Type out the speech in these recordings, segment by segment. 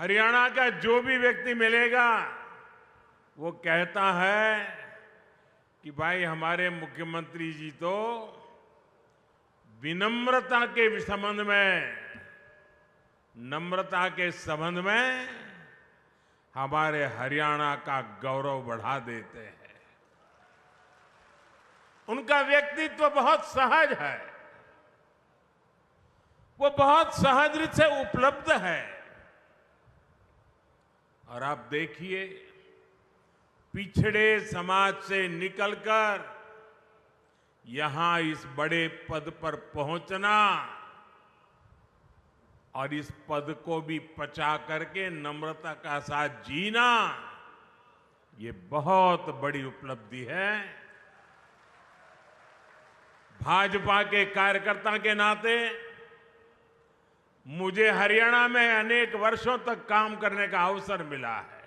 हरियाणा का जो भी व्यक्ति मिलेगा वो कहता है कि भाई हमारे मुख्यमंत्री जी तो विनम्रता के संबंध में, नम्रता के संबंध में हमारे हरियाणा का गौरव बढ़ा देते हैं। उनका व्यक्तित्व बहुत सहज है, वो बहुत सहज रूप से उपलब्ध है। और आप देखिए, पिछड़े समाज से निकलकर यहां इस बड़े पद पर पहुंचना और इस पद को भी पचा करके नम्रता का साथ जीना, ये बहुत बड़ी उपलब्धि है। भाजपा के कार्यकर्ता के नाते मुझे हरियाणा में अनेक वर्षों तक काम करने का अवसर मिला है।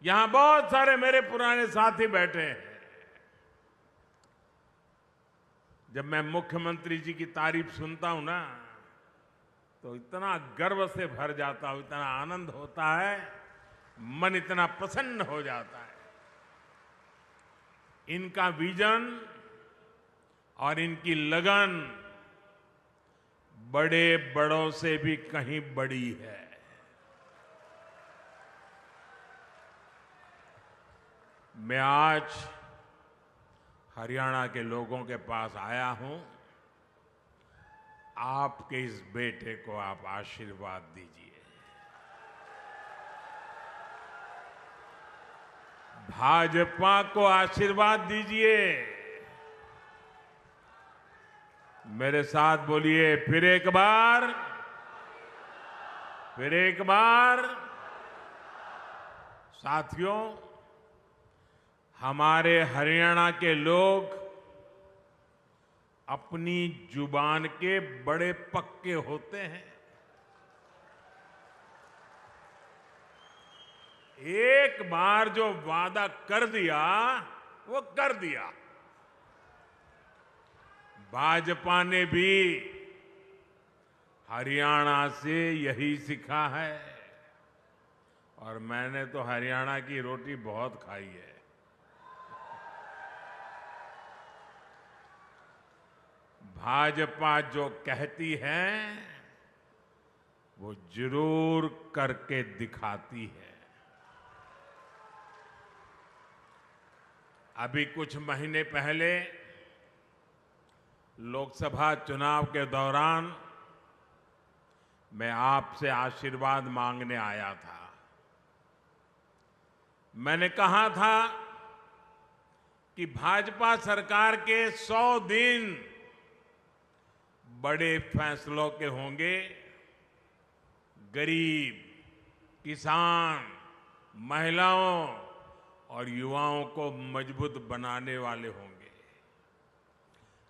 यहां बहुत सारे मेरे पुराने साथी बैठे हैं। जब मैं मुख्यमंत्री जी की तारीफ सुनता हूं ना, तो इतना गर्व से भर जाता हूं, इतना आनंद होता है, मन इतना प्रसन्न हो जाता है। इनका विजन और इनकी लगन बड़े बड़ों से भी कहीं बड़ी है। मैं आज हरियाणा के लोगों के पास आया हूं। आपके इस बेटे को आप आशीर्वाद दीजिए। भाजपा को आशीर्वाद दीजिए। मेरे साथ बोलिए, फिर एक बार, फिर एक बार। साथियों, हमारे हरियाणा के लोग अपनी जुबान के बड़े पक्के होते हैं। एक बार जो वादा कर दिया वो कर दिया। भाजपा ने भी हरियाणा से यही सीखा है, और मैंने तो हरियाणा की रोटी बहुत खाई है। भाजपा जो कहती है वो जरूर करके दिखाती है। अभी कुछ महीने पहले लोकसभा चुनाव के दौरान मैं आपसे आशीर्वाद मांगने आया था। मैंने कहा था कि भाजपा सरकार के 100 दिन बड़े फैसलों के होंगे। गरीब, किसान, महिलाओं और युवाओं को मजबूत बनाने वाले होंगे।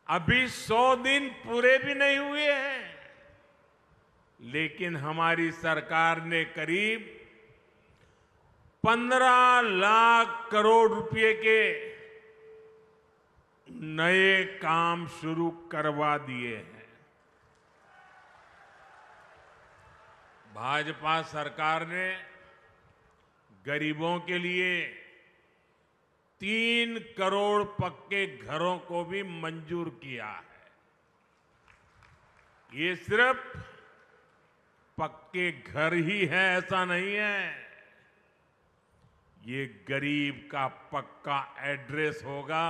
अभी 100 दिन पूरे भी नहीं हुए हैं, लेकिन हमारी सरकार ने करीब 15 लाख करोड़ रुपए के नए काम शुरू करवा दिए हैं। भाजपा सरकार ने गरीबों के लिए 3 करोड़ पक्के घरों को भी मंजूर किया है। ये सिर्फ पक्के घर ही है ऐसा नहीं है, ये गरीब का पक्का एड्रेस होगा।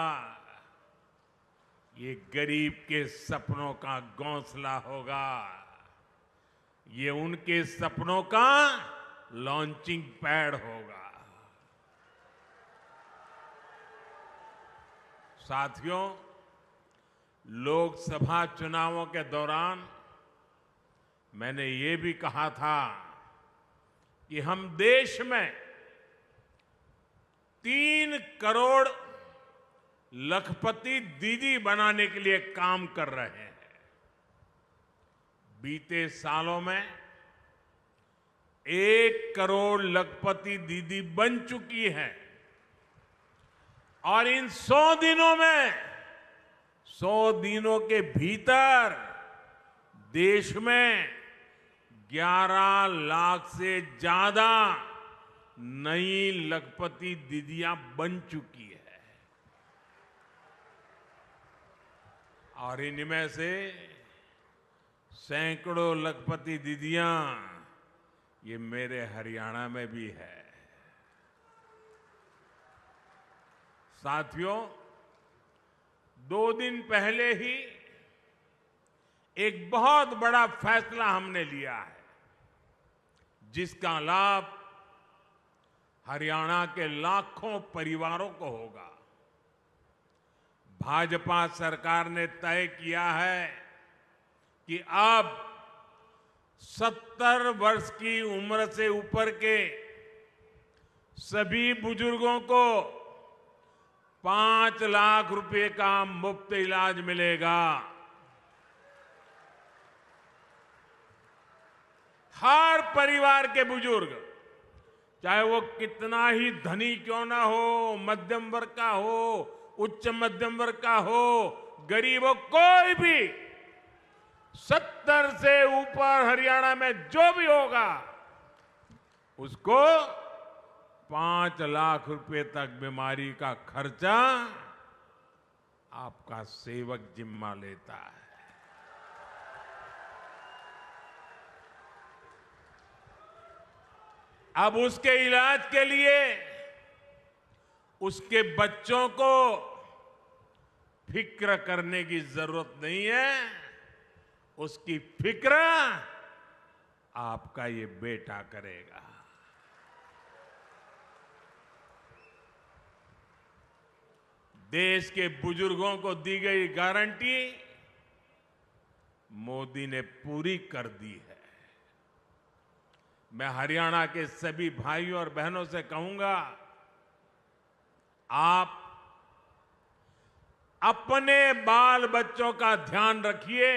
ये गरीब के सपनों का घोंसला होगा। ये उनके सपनों का लॉन्चिंग पैड होगा। साथियों, लोकसभा चुनावों के दौरान मैंने ये भी कहा था कि हम देश में 3 करोड़ लखपति दीदी बनाने के लिए काम कर रहे हैं। बीते सालों में 1 करोड़ लखपति दीदी बन चुकी है, और इन 100 दिनों में, 100 दिनों के भीतर देश में 11 लाख से ज्यादा नई लखपति दीदियां बन चुकी है और इनमें से सैकड़ों लखपति दीदियां ये मेरे हरियाणा में भी है। साथियों, 2 दिन पहले ही एक बहुत बड़ा फैसला हमने लिया है, जिसका लाभ हरियाणा के लाखों परिवारों को होगा। भाजपा सरकार ने तय किया है कि अब 70 वर्ष की उम्र से ऊपर के सभी बुजुर्गों को 5 लाख रुपए का मुफ्त इलाज मिलेगा। हर परिवार के बुजुर्ग, चाहे वो कितना ही धनी क्यों ना हो, मध्यम वर्ग का हो, उच्च मध्यम वर्ग का हो, गरीब हो, कोई भी 70 से ऊपर हरियाणा में जो भी होगा उसको 5 लाख रुपए तक बीमारी का खर्चा आपका सेवक जिम्मा लेता है। अब उसके इलाज के लिए उसके बच्चों को फिक्र करने की जरूरत नहीं है, उसकी फिक्र आपका ये बेटा करेगा। देश के बुजुर्गों को दी गई गारंटी मोदी ने पूरी कर दी है। मैं हरियाणा के सभी भाइयों और बहनों से कहूंगा, आप अपने बाल बच्चों का ध्यान रखिए।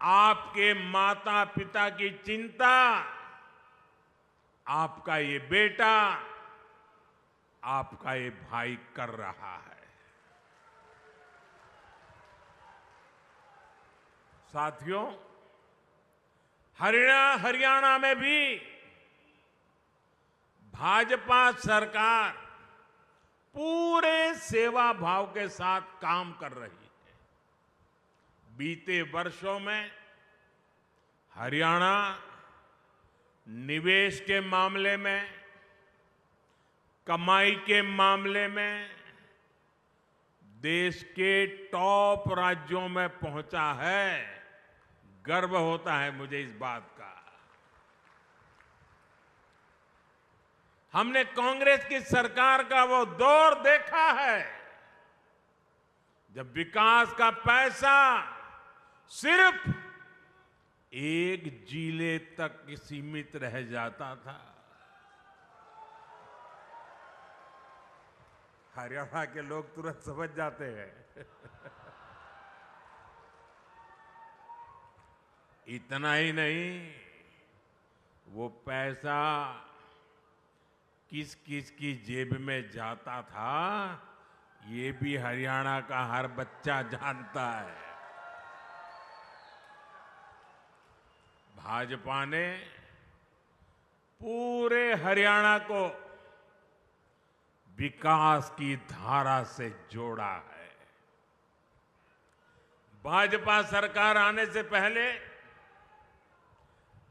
आपके माता पिता की चिंता आपका ये बेटा, आपका ये भाई कर रहा है। साथियों, हरियाणा में भी भाजपा सरकार पूरे सेवा भाव के साथ काम कर रही है। बीते वर्षों में हरियाणा निवेश के मामले में, कमाई के मामले में देश के टॉप राज्यों में पहुंचा है। गर्व होता है मुझे इस बात का। हमने कांग्रेस की सरकार का वो दौर देखा है जब विकास का पैसा सिर्फ एक जिले तक सीमित रह जाता था। हरियाणा के लोग तुरंत समझ जाते हैं। इतना ही नहीं, वो पैसा किस किस की जेब में जाता था, ये भी हरियाणा का हर बच्चा जानता है। भाजपा ने पूरे हरियाणा को विकास की धारा से जोड़ा है। भाजपा सरकार आने से पहले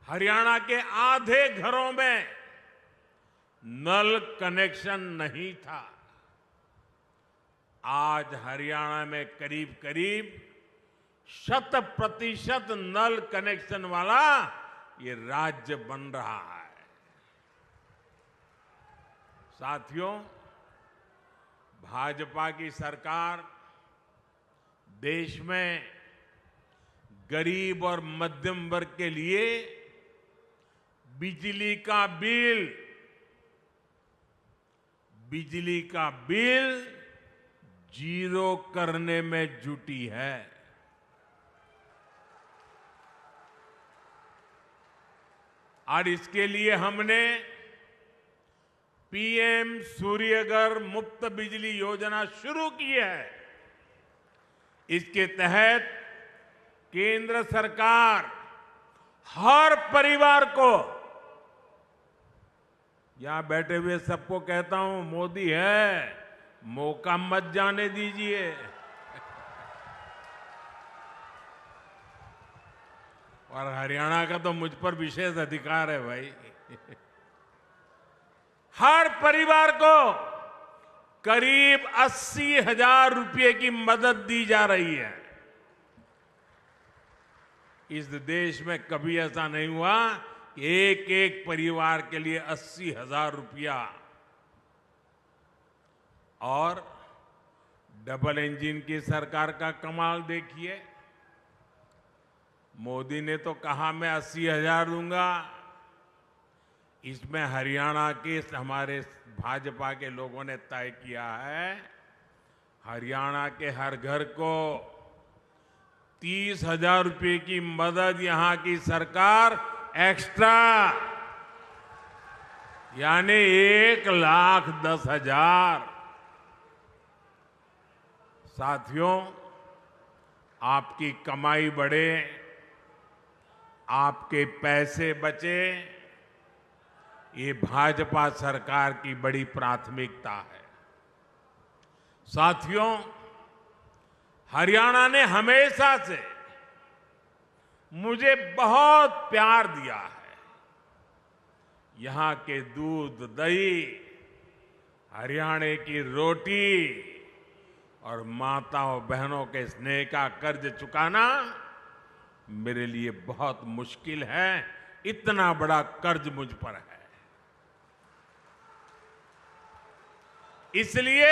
हरियाणा के आधे घरों में नल कनेक्शन नहीं था। आज हरियाणा में करीब करीब 100% नल कनेक्शन वाला ये राज्य बन रहा है। साथियों, भाजपा की सरकार देश में गरीब और मध्यम वर्ग के लिए बिजली का बिल जीरो करने में जुटी है। और इसके लिए हमने पीएम सूर्यघर मुफ्त बिजली योजना शुरू की है। इसके तहत केंद्र सरकार हर परिवार को, यहां बैठे हुए सबको कहता हूं, मोदी है, मौका मत जाने दीजिए। और हरियाणा का तो मुझ पर विशेष अधिकार है भाई। हर परिवार को करीब 80,000 रुपए की मदद दी जा रही है। इस देश में कभी ऐसा नहीं हुआ कि एक एक परिवार के लिए 80,000 रुपया। और डबल इंजन की सरकार का कमाल देखिए, मोदी ने तो कहा मैं 80,000 दूंगा, इसमें हरियाणा के हमारे भाजपा के लोगों ने तय किया है हरियाणा के हर घर को 30,000 रुपए की मदद यहां की सरकार एक्स्ट्रा, यानी 1,10,000। साथियों, आपकी कमाई बढ़े, आपके पैसे बचे, ये भाजपा सरकार की बड़ी प्राथमिकता है। साथियों, हरियाणा ने हमेशा से मुझे बहुत प्यार दिया है। यहां के दूध, दही, हरियाणा की रोटी और माताओं बहनों के स्नेह का कर्ज चुकाना मेरे लिए बहुत मुश्किल है। इतना बड़ा कर्ज मुझ पर है। इसलिए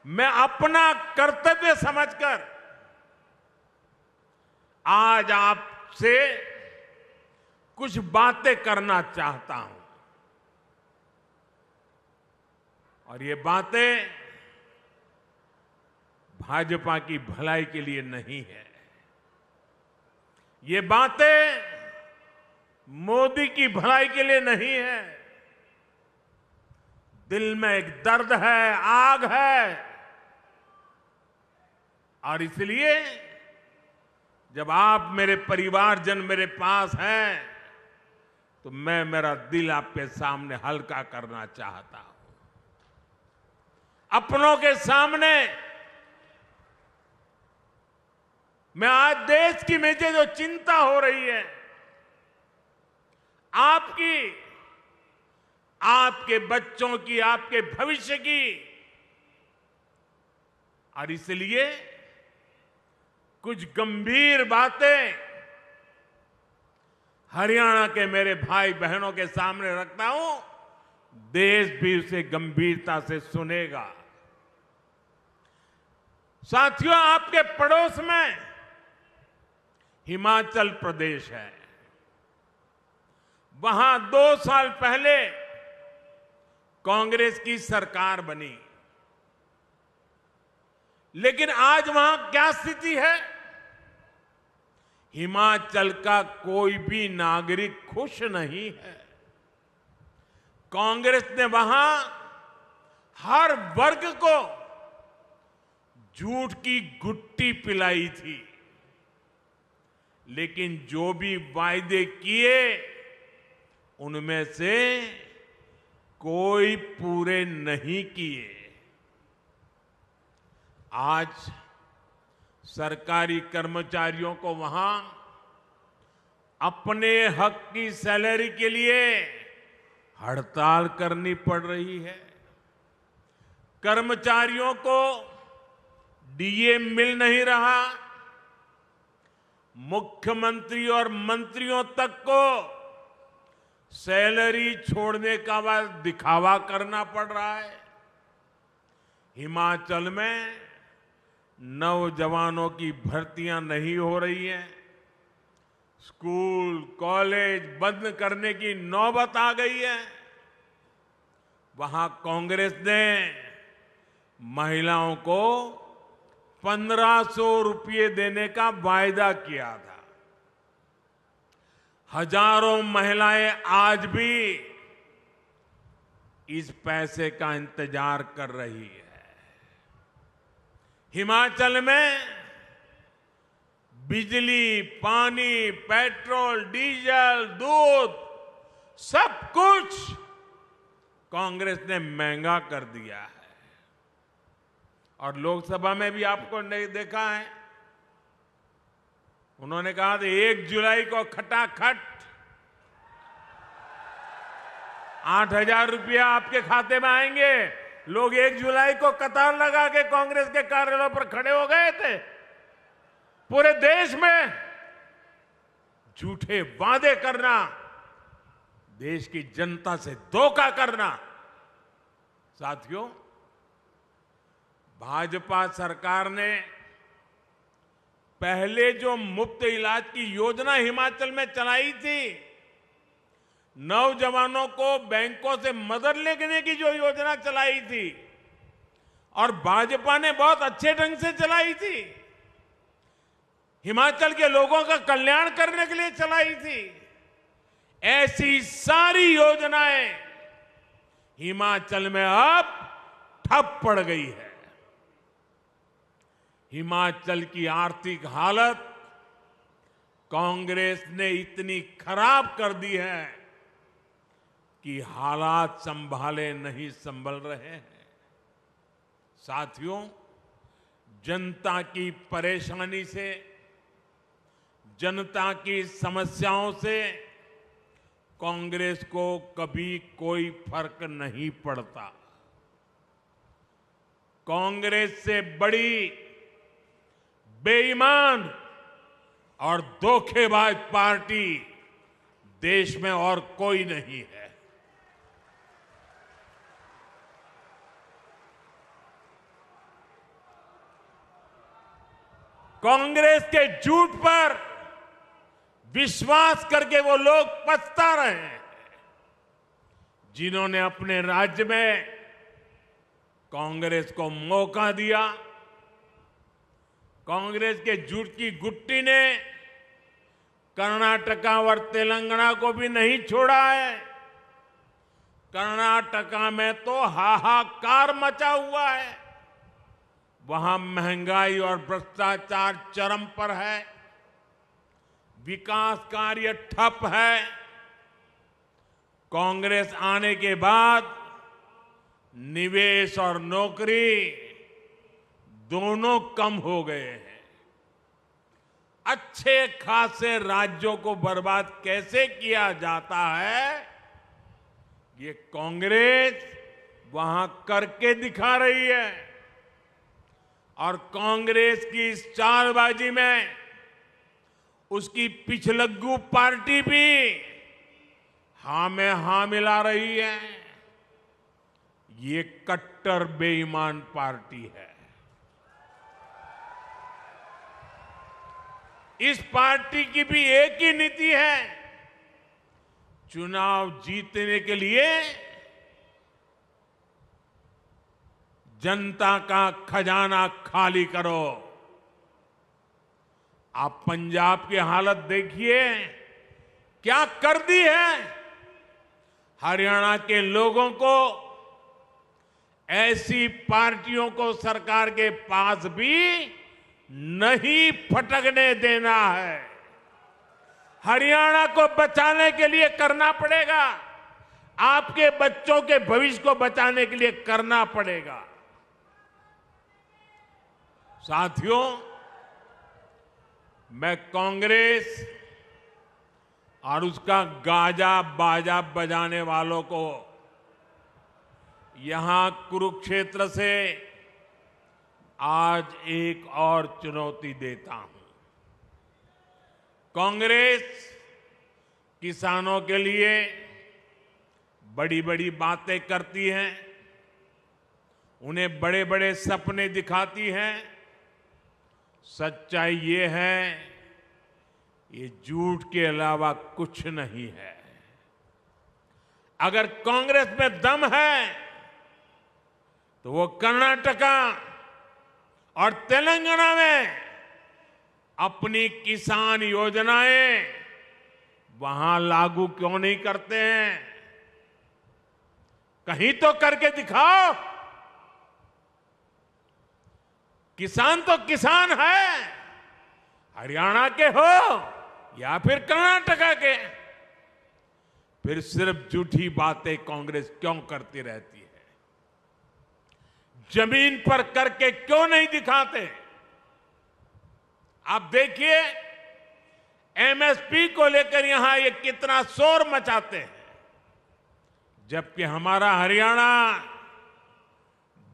मैं अपना कर्तव्य समझकर आज आपसे कुछ बातें करना चाहता हूं। और ये बातें भाजपा की भलाई के लिए नहीं है। ये बातें मोदी की भलाई के लिए नहीं है। दिल में एक दर्द है, आग है। और इसलिए जब आप मेरे परिवारजन मेरे पास हैं, तो मैं मेरा दिल आपके सामने हल्का करना चाहता हूं। अपनों के सामने मैं आज देश की मुझे जो चिंता हो रही है, आपकी, आपके बच्चों की, आपके भविष्य की, और इसलिए कुछ गंभीर बातें हरियाणा के मेरे भाई बहनों के सामने रखता हूं। देश भी उसे गंभीरता से सुनेगा। साथियों, आपके पड़ोस में हिमाचल प्रदेश है। वहां 2 साल पहले कांग्रेस की सरकार बनी, लेकिन आज वहां क्या स्थिति है? हिमाचल का कोई भी नागरिक खुश नहीं है। कांग्रेस ने वहां हर वर्ग को झूठ की गुट्टी पिलाई थी, लेकिन जो भी वायदे किए उनमें से कोई पूरे नहीं किए। आज सरकारी कर्मचारियों को वहां अपने हक की सैलरी के लिए हड़ताल करनी पड़ रही है। कर्मचारियों को डीए मिल नहीं रहा। मुख्यमंत्री और मंत्रियों तक को सैलरी छोड़ने का बाद दिखावा करना पड़ रहा है। हिमाचल में नौजवानों की भर्तियां नहीं हो रही हैं। स्कूल, कॉलेज बंद करने की नौबत आ गई है। वहां कांग्रेस ने महिलाओं को 1,500 रुपये देने का वायदा किया था। हजारों महिलाएं आज भी इस पैसे का इंतजार कर रही है। हिमाचल में बिजली, पानी, पेट्रोल, डीजल, दूध, सब कुछ कांग्रेस ने महंगा कर दिया है। और लोकसभा में भी आपको नहीं देखा है, उन्होंने कहा था 1 जुलाई को खटाखट 8,000 रुपया आपके खाते में आएंगे। लोग 1 जुलाई को कतार लगा के कांग्रेस के कार्यालयों पर खड़े हो गए थे। पूरे देश में झूठे वादे करना, देश की जनता से धोखा करना। साथियों, भाजपा सरकार ने पहले जो मुफ्त इलाज की योजना हिमाचल में चलाई थी, नौजवानों को बैंकों से मदद लेने की जो योजना चलाई थी, और भाजपा ने बहुत अच्छे ढंग से चलाई थी, हिमाचल के लोगों का कल्याण करने के लिए चलाई थी, ऐसी सारी योजनाएं हिमाचल में अब ठप पड़ गई है। हिमाचल की आर्थिक हालत कांग्रेस ने इतनी खराब कर दी है कि हालात संभाले नहीं संभल रहे हैं। साथियों, जनता की परेशानी से, जनता की समस्याओं से कांग्रेस को कभी कोई फर्क नहीं पड़ता। कांग्रेस से बड़ी बेईमान और धोखेबाज पार्टी देश में और कोई नहीं है। कांग्रेस के झूठ पर विश्वास करके वो लोग पछता रहे हैं, जिन्होंने अपने राज्य में कांग्रेस को मौका दिया। कांग्रेस के झूठ की गुट्टी ने कर्नाटका और तेलंगाना को भी नहीं छोड़ा है। कर्नाटका में तो हाहाकार मचा हुआ है, वहां महंगाई और भ्रष्टाचार चरम पर है, विकास कार्य ठप है। कांग्रेस आने के बाद निवेश और नौकरी दोनों कम हो गए हैं। अच्छे खासे राज्यों को बर्बाद कैसे किया जाता है, ये कांग्रेस वहां करके दिखा रही है। और कांग्रेस की इस चालबाजी में उसकी पिछलग्गू पार्टी भी हां में हां मिला रही है। ये कट्टर बेईमान पार्टी है। इस पार्टी की भी एक ही नीति है, चुनाव जीतने के लिए जनता का खजाना खाली करो। आप पंजाब की हालत देखिए, क्या कर दी है। हरियाणा के लोगों को ऐसी पार्टियों को सरकार के पास भी नहीं फटकने देना है। हरियाणा को बचाने के लिए करना पड़ेगा, आपके बच्चों के भविष्य को बचाने के लिए करना पड़ेगा। साथियों, मैं कांग्रेस और उसका गाजा बाजा बजाने वालों को यहां कुरुक्षेत्र से आज एक और चुनौती देता हूं। कांग्रेस किसानों के लिए बड़ी बड़ी बातें करती है, उन्हें बड़े बड़े सपने दिखाती है। सच्चाई ये है, ये झूठ के अलावा कुछ नहीं है। अगर कांग्रेस में दम है तो वो कर्नाटका और तेलंगाना में अपनी किसान योजनाएं वहां लागू क्यों नहीं करते हैं? कहीं तो करके दिखाओ। किसान तो किसान है, हरियाणा के हो या फिर कर्नाटका के, फिर सिर्फ झूठी बातें कांग्रेस क्यों करती रहती है? जमीन पर करके क्यों नहीं दिखाते? आप देखिए एमएसपी को लेकर यहां ये कितना शोर मचाते हैं, जबकि हमारा हरियाणा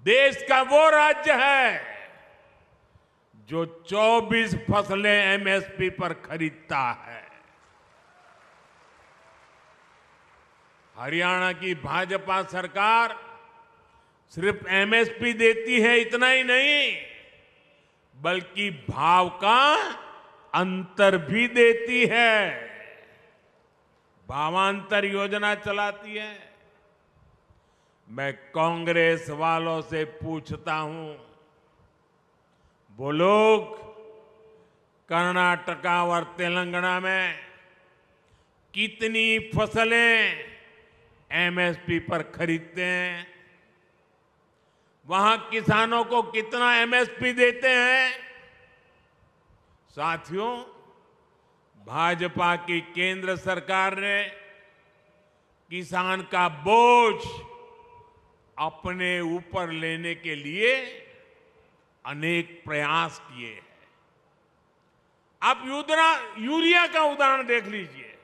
देश का वो राज्य है जो 24 फसलें एमएसपी पर खरीदता है। हरियाणा की भाजपा सरकार सिर्फ एमएसपी देती है, इतना ही नहीं, बल्कि भाव का अंतर भी देती है। भावांतर योजना चलाती है। मैं कांग्रेस वालों से पूछता हूं, वो लोग कर्नाटका और तेलंगाना में कितनी फसलें एमएसपी पर खरीदते हैं? वहां किसानों को कितना एमएसपी देते हैं? साथियों, भाजपा की केंद्र सरकार ने किसान का बोझ अपने ऊपर लेने के लिए अनेक प्रयास किए हैं। आप यूरिया का उदाहरण देख लीजिए।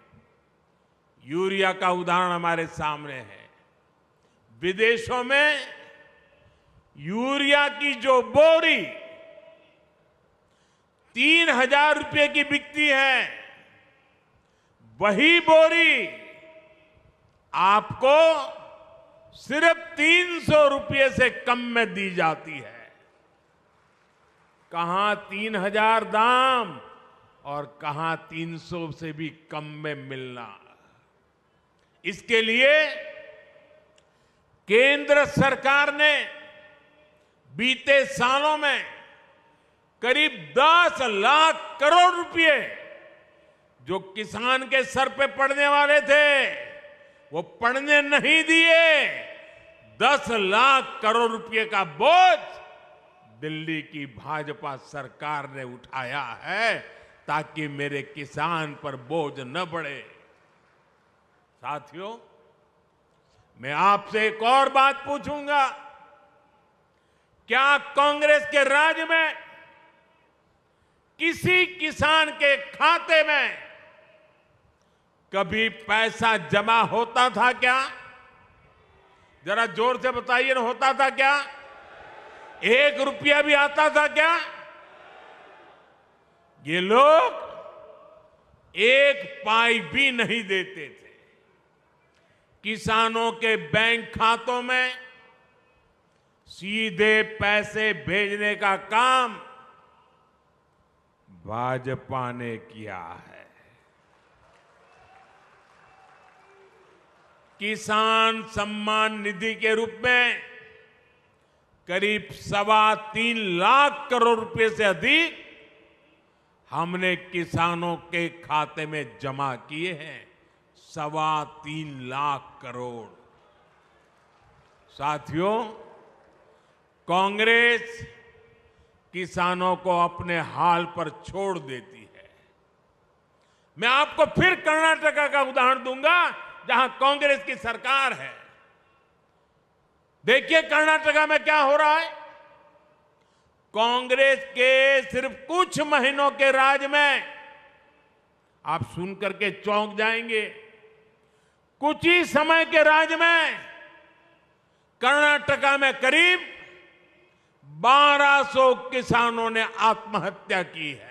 यूरिया का उदाहरण हमारे सामने है। विदेशों में यूरिया की जो बोरी 3,000 रुपए की बिकती है, वही बोरी आपको सिर्फ 300 रुपये से कम में दी जाती है। कहां 3,000 दाम और कहां 300 से भी कम में मिलना। इसके लिए केंद्र सरकार ने बीते सालों में करीब 10 लाख करोड़ रुपए जो किसान के सर पे पड़ने वाले थे, वो पड़ने नहीं दिए। 10 लाख करोड़ रुपए का बोझ दिल्ली की भाजपा सरकार ने उठाया है, ताकि मेरे किसान पर बोझ न बढ़े। साथियों, मैं आपसे एक और बात पूछूंगा, क्या कांग्रेस के राज में किसी किसान के खाते में कभी पैसा जमा होता था क्या? जरा जोर से बताइए ना, होता था क्या? 1 रुपया भी आता था क्या? ये लोग 1 पाई भी नहीं देते थे। किसानों के बैंक खातों में सीधे पैसे भेजने का काम भाजपा ने किया है। किसान सम्मान निधि के रूप में करीब 3.25 लाख करोड़ रुपए से अधिक हमने किसानों के खाते में जमा किए हैं। 3.25 लाख करोड़। साथियों, कांग्रेस किसानों को अपने हाल पर छोड़ देती है। मैं आपको फिर कर्नाटका का उदाहरण दूंगा, जहां कांग्रेस की सरकार है। देखिए कर्नाटका में क्या हो रहा है। कांग्रेस के सिर्फ कुछ महीनों के राज में आप सुनकर के चौंक जाएंगे। कुछ ही समय के राज में कर्नाटका में करीब 1200 किसानों ने आत्महत्या की है।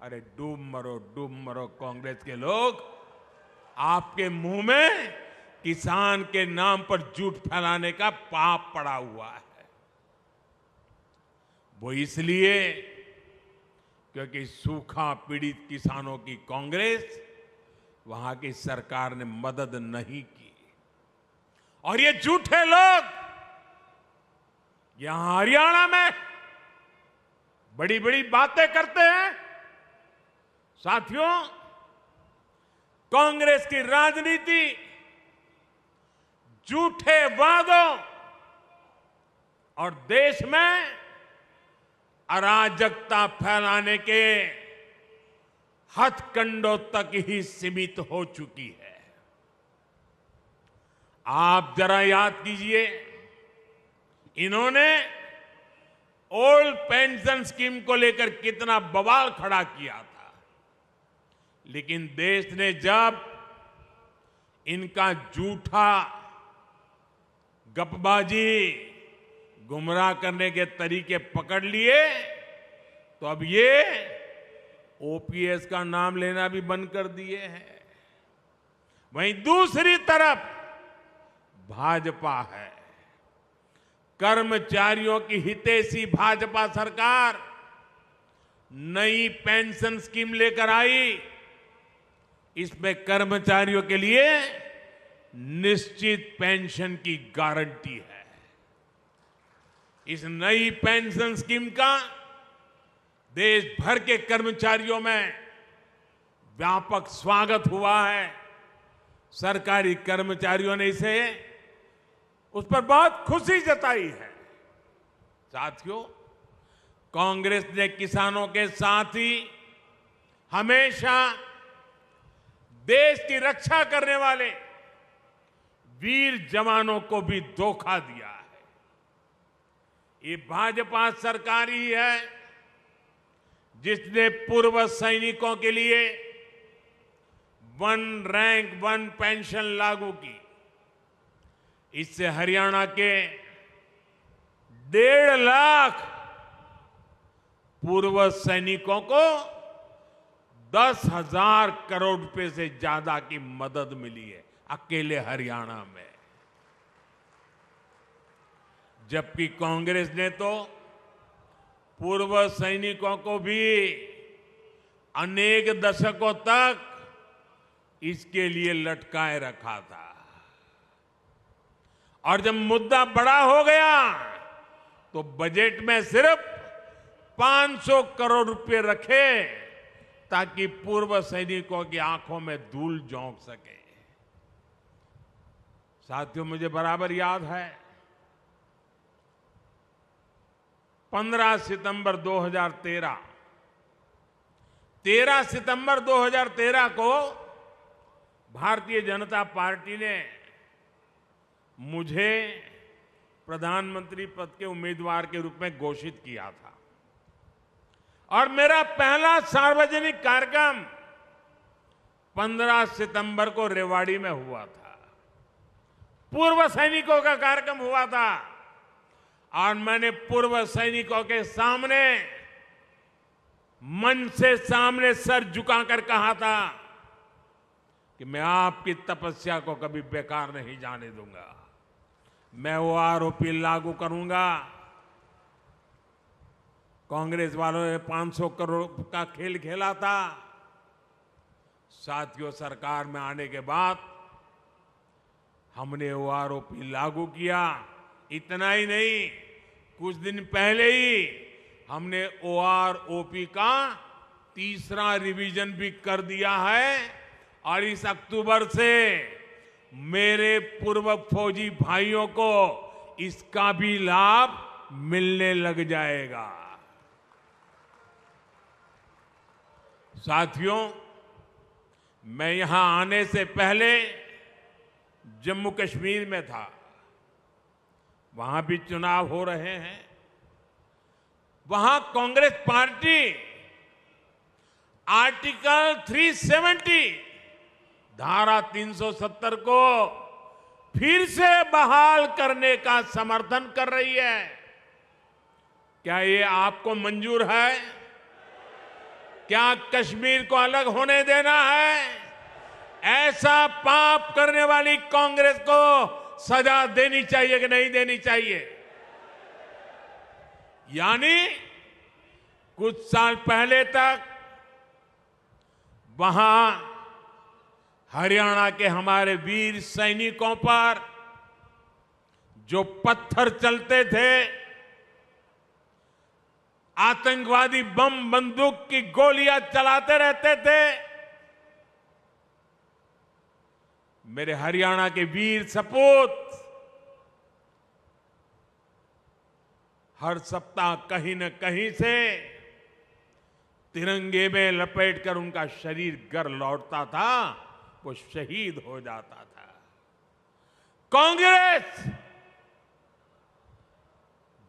अरे डूब मरो कांग्रेस के लोग। आपके मुंह में किसान के नाम पर झूठ फैलाने का पाप पड़ा हुआ है। वो इसलिए क्योंकि सूखा पीड़ित किसानों की कांग्रेस, वहां की सरकार ने मदद नहीं की। और ये झूठे लोग यहां हरियाणा में बड़ी बड़ी बातें करते हैं। साथियों, कांग्रेस की राजनीति झूठे वादों और देश में अराजकता फैलाने के हथकंडों तक ही सीमित हो चुकी है। आप जरा याद कीजिए, इन्होंने ओल्ड पेंशन स्कीम को लेकर कितना बवाल खड़ा किया था, लेकिन देश ने जब इनका झूठा गपबाजी, गुमराह करने के तरीके पकड़ लिए, तो अब ये ओपीएस का नाम लेना भी बंद कर दिए हैं। वहीं दूसरी तरफ भाजपा है। कर्मचारियों की हितैषी भाजपा सरकार नई पेंशन स्कीम लेकर आई। इसमें कर्मचारियों के लिए निश्चित पेंशन की गारंटी है। इस नई पेंशन स्कीम का देश भर के कर्मचारियों में व्यापक स्वागत हुआ है। सरकारी कर्मचारियों ने उस पर बहुत खुशी जताई है। साथियों, कांग्रेस ने किसानों के साथ ही हमेशा देश की रक्षा करने वाले वीर जवानों को भी धोखा दिया है। ये भाजपा सरकार ही है जिसने पूर्व सैनिकों के लिए वन रैंक वन पेंशन लागू की। इससे हरियाणा के 1.5 लाख पूर्व सैनिकों को 10,000 करोड़ रुपए से ज्यादा की मदद मिली है अकेले हरियाणा में। जबकि कांग्रेस ने तो पूर्व सैनिकों को भी अनेक दशकों तक इसके लिए लटकाए रखा था। और जब मुद्दा बड़ा हो गया तो बजट में सिर्फ 500 करोड़ रुपए रखे ताकि पूर्व सैनिकों की आंखों में धूल झोंक सके। साथियों, मुझे बराबर याद है 15 सितंबर 2013 सितंबर 2013 को भारतीय जनता पार्टी ने मुझे प्रधानमंत्री पद के उम्मीदवार के रूप में घोषित किया था और मेरा पहला सार्वजनिक कार्यक्रम 15 सितंबर को रेवाड़ी में हुआ था। पूर्व सैनिकों का कार्यक्रम हुआ था और मैंने पूर्व सैनिकों के सामने मंच से सामने सर झुकाकर कहा था कि मैं आपकी तपस्या को कभी बेकार नहीं जाने दूंगा। मैं वो आरोपी लागू करूंगा। कांग्रेस वालों ने 500 करोड़ का खेल खेला था। साथियों, सरकार में आने के बाद हमने वो आरोपी लागू किया। इतना ही नहीं, कुछ दिन पहले ही हमने ओआरओपी का तीसरा रिवीजन भी कर दिया है और इस अक्टूबर से मेरे पूर्व फौजी भाइयों को इसका भी लाभ मिलने लग जाएगा। साथियों, मैं यहां आने से पहले जम्मू कश्मीर में था। वहां भी चुनाव हो रहे हैं। वहां कांग्रेस पार्टी आर्टिकल 370 धारा 370 को फिर से बहाल करने का समर्थन कर रही है। क्या ये आपको मंजूर है? क्या कश्मीर को अलग होने देना है? ऐसा पाप करने वाली कांग्रेस को सजा देनी चाहिए कि नहीं देनी चाहिए? यानी कुछ साल पहले तक वहां हरियाणा के हमारे वीर सैनिकों पर जो पत्थर चलते थे, आतंकवादी बम बंदूक की गोलियां चलाते रहते थे, मेरे हरियाणा के वीर सपूत हर सप्ताह कहीं न कहीं से तिरंगे में लपेटकर उनका शरीर घर लौटता था, वो शहीद हो जाता था। कांग्रेस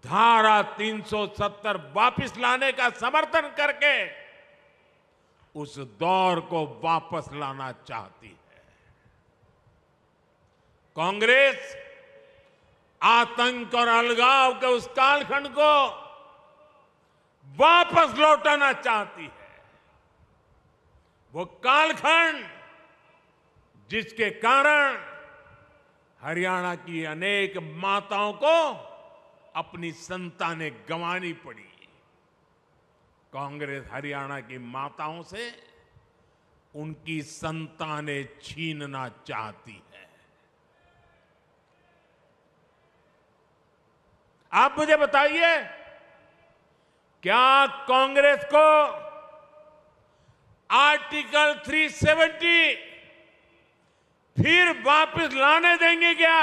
धारा 370 वापस लाने का समर्थन करके उस दौर को वापस लाना चाहती है। कांग्रेस आतंक और अलगाव के उस कालखंड को वापस लौटाना चाहती है। वो कालखंड जिसके कारण हरियाणा की अनेक माताओं को अपनी संतानें गंवानी पड़ी। कांग्रेस हरियाणा की माताओं से उनकी संतानें छीनना चाहती है। आप मुझे बताइए, क्या कांग्रेस को आर्टिकल 370 फिर वापस लाने देंगे क्या?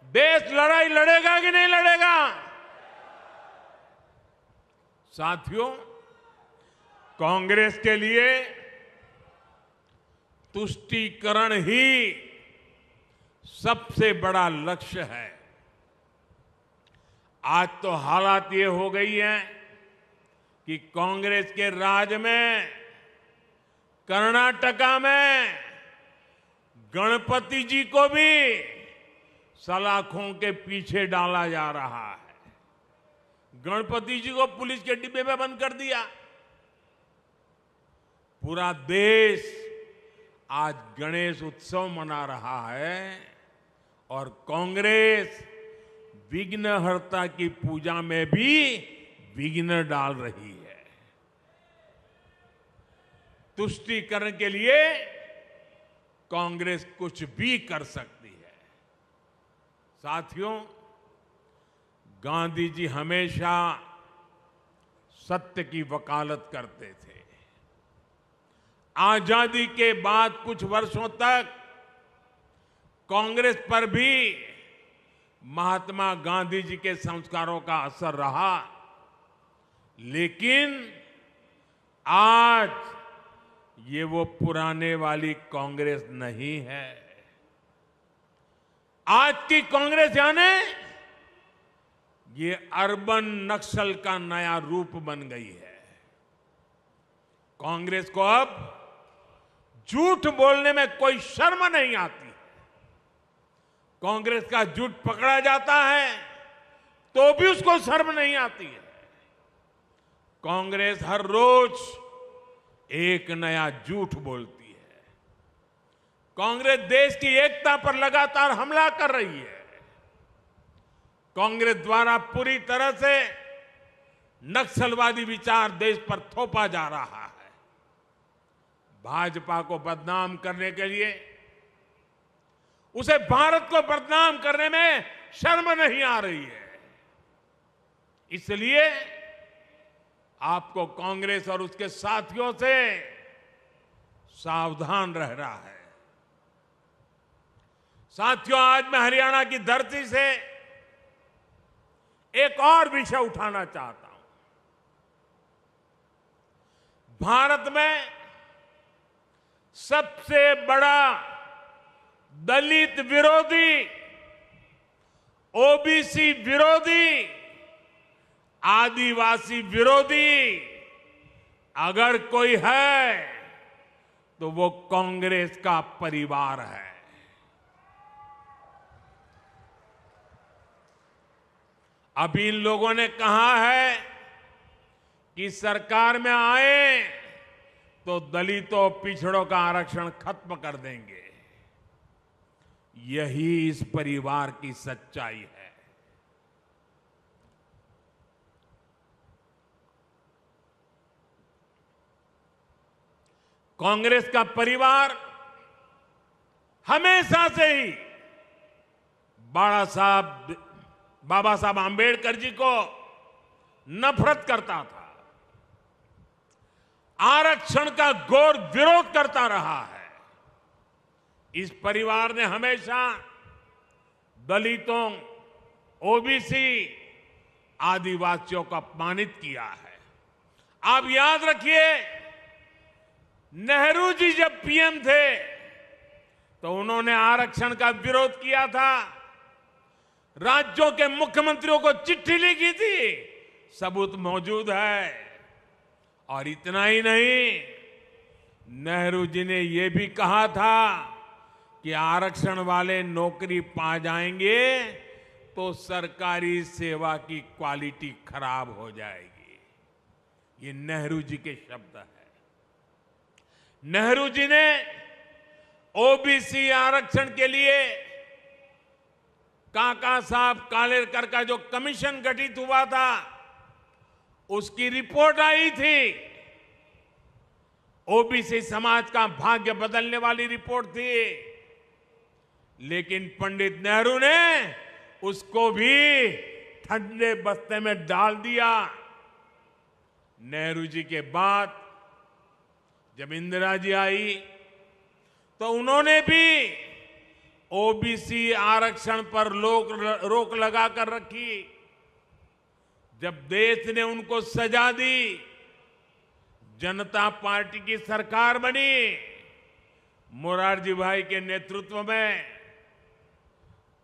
देश लड़ाई लड़ेगा कि नहीं लड़ेगा? साथियों, कांग्रेस के लिए तुष्टीकरण ही सबसे बड़ा लक्ष्य है। आज तो हालात ये हो गई है कि कांग्रेस के राज में कर्नाटका में गणपति जी को भी सलाखों के पीछे डाला जा रहा है। गणपति जी को पुलिस के डिब्बे में बंद कर दिया। पूरा देश आज गणेश उत्सव मना रहा है और कांग्रेस विघ्नहर्ता की पूजा में भी विघ्न डाल रही है। तुष्टीकरण के लिए कांग्रेस कुछ भी कर सकती है। साथियों, गांधी जी हमेशा सत्य की वकालत करते थे। आजादी के बाद कुछ वर्षों तक कांग्रेस पर भी महात्मा गांधी जी के संस्कारों का असर रहा, लेकिन आज ये वो पुराने वाली कांग्रेस नहीं है। आज की कांग्रेस यानी ये अर्बन नक्सल का नया रूप बन गई है। कांग्रेस को अब झूठ बोलने में कोई शर्म नहीं आती। कांग्रेस का झूठ पकड़ा जाता है तो भी उसको शर्म नहीं आती है। कांग्रेस हर रोज एक नया झूठ बोलती है। कांग्रेस देश की एकता पर लगातार हमला कर रही है। कांग्रेस द्वारा पूरी तरह से नक्सलवादी विचार देश पर थोपा जा रहा है। भाजपा को बदनाम करने के लिए, उसे भारत को बदनाम करने में शर्म नहीं आ रही है। इसलिए आपको कांग्रेस और उसके साथियों से सावधान रहना है। साथियों, आज मैं हरियाणा की धरती से एक और विषय उठाना चाहता हूं। भारत में सबसे बड़ा दलित विरोधी, ओबीसी विरोधी, आदिवासी विरोधी अगर कोई है तो वो कांग्रेस का परिवार है। अभी इन लोगों ने कहा है कि सरकार में आए तो दलितों पिछड़ों का आरक्षण खत्म कर देंगे। यही इस परिवार की सच्चाई है। कांग्रेस का परिवार हमेशा से ही बाबा साहब आंबेडकर जी को नफरत करता था, आरक्षण का घोर विरोध करता रहा है। इस परिवार ने हमेशा दलितों, ओबीसी आदिवासियों को अपमानित किया है। आप याद रखिए, नेहरू जी जब पीएम थे तो उन्होंने आरक्षण का विरोध किया था, राज्यों के मुख्यमंत्रियों को चिट्ठी लिखी थी, सबूत मौजूद है। और इतना ही नहीं, नेहरू जी ने यह भी कहा था कि आरक्षण वाले नौकरी पा जाएंगे तो सरकारी सेवा की क्वालिटी खराब हो जाएगी। ये नेहरू जी के शब्द है। नेहरू जी ने ओबीसी आरक्षण के लिए काका साहब कालेलकर का जो कमीशन गठित हुआ था, उसकी रिपोर्ट आई थी। ओबीसी समाज का भाग्य बदलने वाली रिपोर्ट थी, लेकिन पंडित नेहरू ने उसको भी ठंडे बस्ते में डाल दिया। नेहरू जी के बाद जब इंदिरा जी आई तो उन्होंने भी ओबीसी आरक्षण पर रोक लगा कर रखी। जब देश ने उनको सजा दी, जनता पार्टी की सरकार बनी मोरारजी भाई के नेतृत्व में,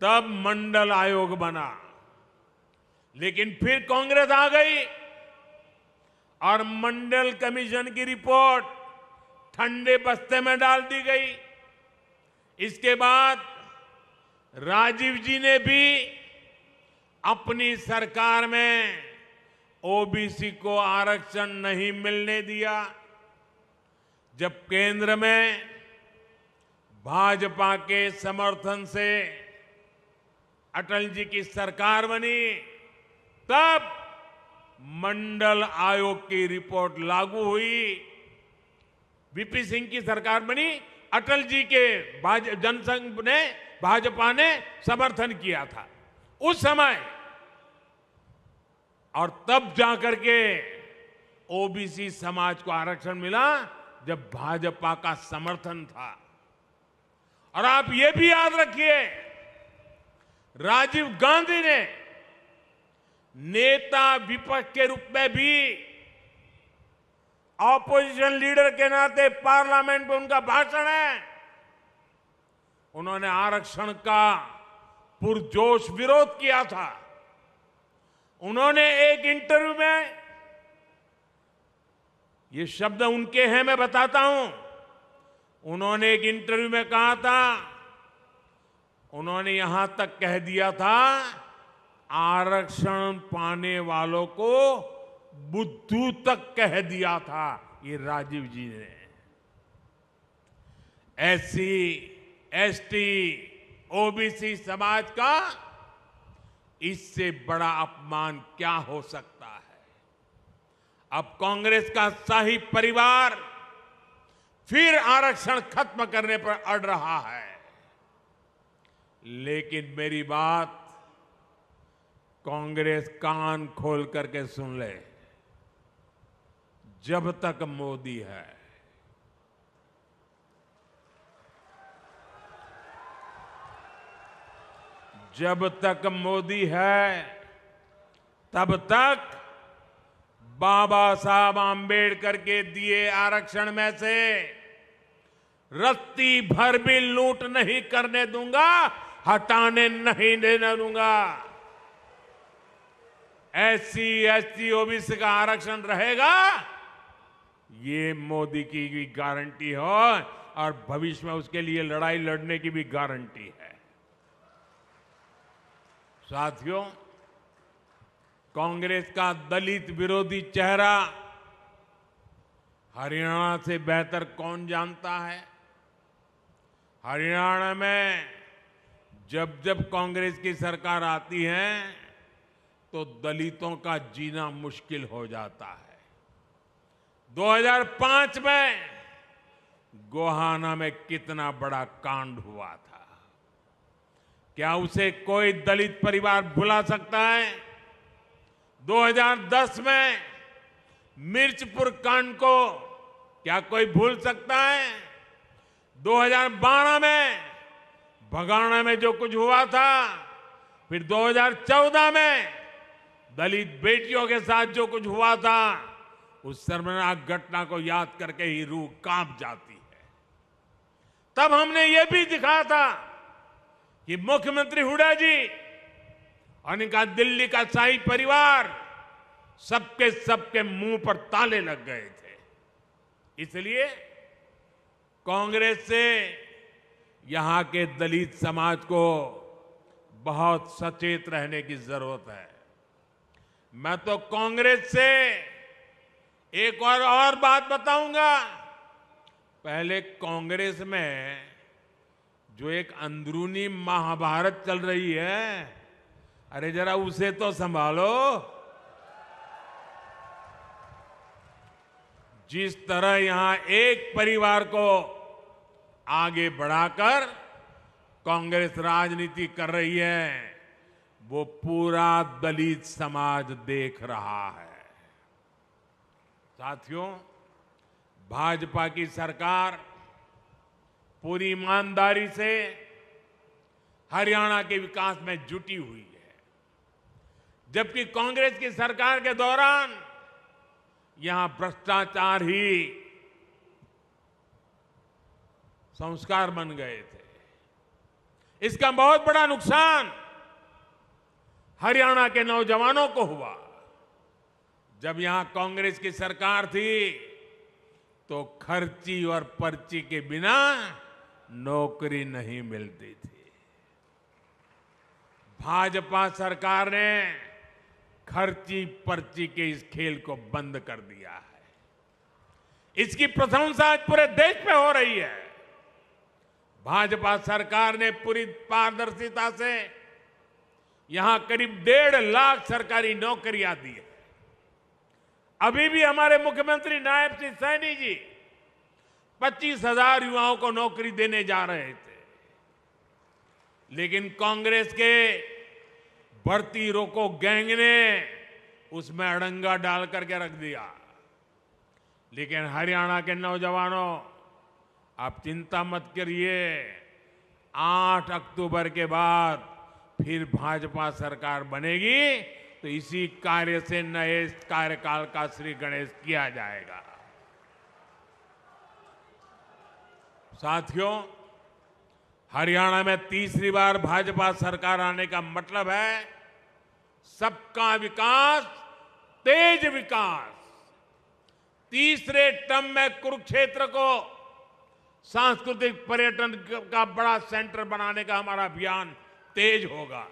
तब मंडल आयोग बना। लेकिन फिर कांग्रेस आ गई और मंडल कमीशन की रिपोर्ट ठंडे बस्ते में डाल दी गई। इसके बाद राजीव जी ने भी अपनी सरकार में ओबीसी को आरक्षण नहीं मिलने दिया। जब केंद्र में भाजपा के समर्थन से अटल जी की सरकार बनी, तब मंडल आयोग की रिपोर्ट लागू हुई। वीपी सिंह की सरकार बनी, अटल जी के जनसंघ ने, भाजपा ने समर्थन किया था उस समय, और तब जाकर के ओबीसी समाज को आरक्षण मिला जब भाजपा का समर्थन था। और आप ये भी याद रखिए, राजीव गांधी ने नेता विपक्ष के रूप में भी, ऑपोजिशन लीडर के नाते पार्लियामेंट में उनका भाषण है, उन्होंने आरक्षण का पुरजोश विरोध किया था। उन्होंने एक इंटरव्यू में, ये शब्द उनके हैं, मैं बताता हूं, उन्होंने एक इंटरव्यू में कहा था, उन्होंने यहां तक कह दिया था, आरक्षण पाने वालों को बुद्धू तक कह दिया था। ये राजीव जी ने। एससी, एसटी, ओबीसी समाज का इससे बड़ा अपमान क्या हो सकता है। अब कांग्रेस का शाही परिवार फिर आरक्षण खत्म करने पर अड़ रहा है। लेकिन मेरी बात कांग्रेस कान खोल करके सुन ले, जब तक मोदी है, जब तक मोदी है, तब तक बाबा साहब आंबेडकर के दिए आरक्षण में से रत्ती भर भी लूट नहीं करने दूंगा, हटाने नहीं देने दूंगा। एससी, एसटी, ओबीसी का आरक्षण रहेगा, ये मोदी की भी गारंटी हो और भविष्य में उसके लिए लड़ाई लड़ने की भी गारंटी है। साथियों, कांग्रेस का दलित विरोधी चेहरा हरियाणा से बेहतर कौन जानता है। हरियाणा में जब जब कांग्रेस की सरकार आती है तो दलितों का जीना मुश्किल हो जाता है। 2005 में गोहाना में कितना बड़ा कांड हुआ था, क्या उसे कोई दलित परिवार भुला सकता है? 2010 में मिर्चपुर कांड को क्या कोई भूल सकता है? 2012 में भगाना में जो कुछ हुआ था, फिर 2014 में दलित बेटियों के साथ जो कुछ हुआ था, उस शर्मनाक घटना को याद करके ही रूह कांप जाती है। तब हमने ये भी दिखाया था कि मुख्यमंत्री हुड्डा जी और इनका दिल्ली का शाही परिवार सबके मुंह पर ताले लग गए थे। इसलिए कांग्रेस से यहां के दलित समाज को बहुत सचेत रहने की जरूरत है। मैं तो कांग्रेस से एक और बात बताऊंगा। पहले कांग्रेस में जो एक अंदरूनी महाभारत चल रही है, अरे जरा उसे तो संभालो। जिस तरह यहां एक परिवार को आगे बढ़ाकर कांग्रेस राजनीति कर रही है, वो पूरा दलित समाज देख रहा है। साथियों, भाजपा की सरकार पूरी ईमानदारी से हरियाणा के विकास में जुटी हुई है, जबकि कांग्रेस की सरकार के दौरान यहां भ्रष्टाचार ही संस्कार बन गए थे। इसका बहुत बड़ा नुकसान हरियाणा के नौजवानों को हुआ। जब यहां कांग्रेस की सरकार थी तो खर्ची और पर्ची के बिना नौकरी नहीं मिलती थी। भाजपा सरकार ने खर्ची पर्ची के इस खेल को बंद कर दिया है। इसकी प्रशंसा आज पूरे देश में हो रही है। भाजपा सरकार ने पूरी पारदर्शिता से यहां करीब 1.5 लाख सरकारी नौकरियां दी है। अभी भी हमारे मुख्यमंत्री नायब सिंह सैनी जी 25,000 युवाओं को नौकरी देने जा रहे थे, लेकिन कांग्रेस के भर्ती रोको गैंग ने उसमें अड़ंगा डाल करके रख दिया। लेकिन हरियाणा के नौजवानों, आप चिंता मत करिए, 8 अक्टूबर के बाद फिर भाजपा सरकार बनेगी तो इसी कार्य से नए कार्यकाल का श्री गणेश किया जाएगा। साथियों, हरियाणा में तीसरी बार भाजपा सरकार आने का मतलब है सबका विकास, तेज विकास। तीसरे टर्म में कुरुक्षेत्र को सांस्कृतिक पर्यटन का बड़ा सेंटर बनाने का हमारा अभियान तेज होगा।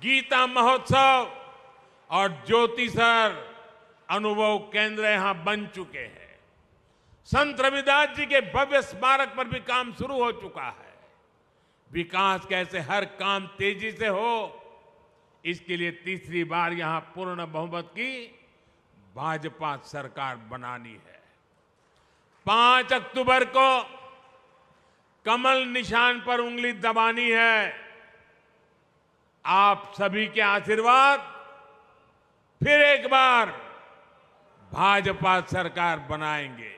गीता महोत्सव और ज्योतिसर अनुभव केंद्र यहां बन चुके हैं। संत रविदास जी के भव्य स्मारक पर भी काम शुरू हो चुका है। विकास कैसे हर काम तेजी से हो, इसके लिए तीसरी बार यहां पूर्ण बहुमत की भाजपा सरकार बनानी है। 5 अक्टूबर को कमल निशान पर उंगली दबानी है। आप सभी के आशीर्वाद फिर एक बार भाजपा सरकार बनाएंगे।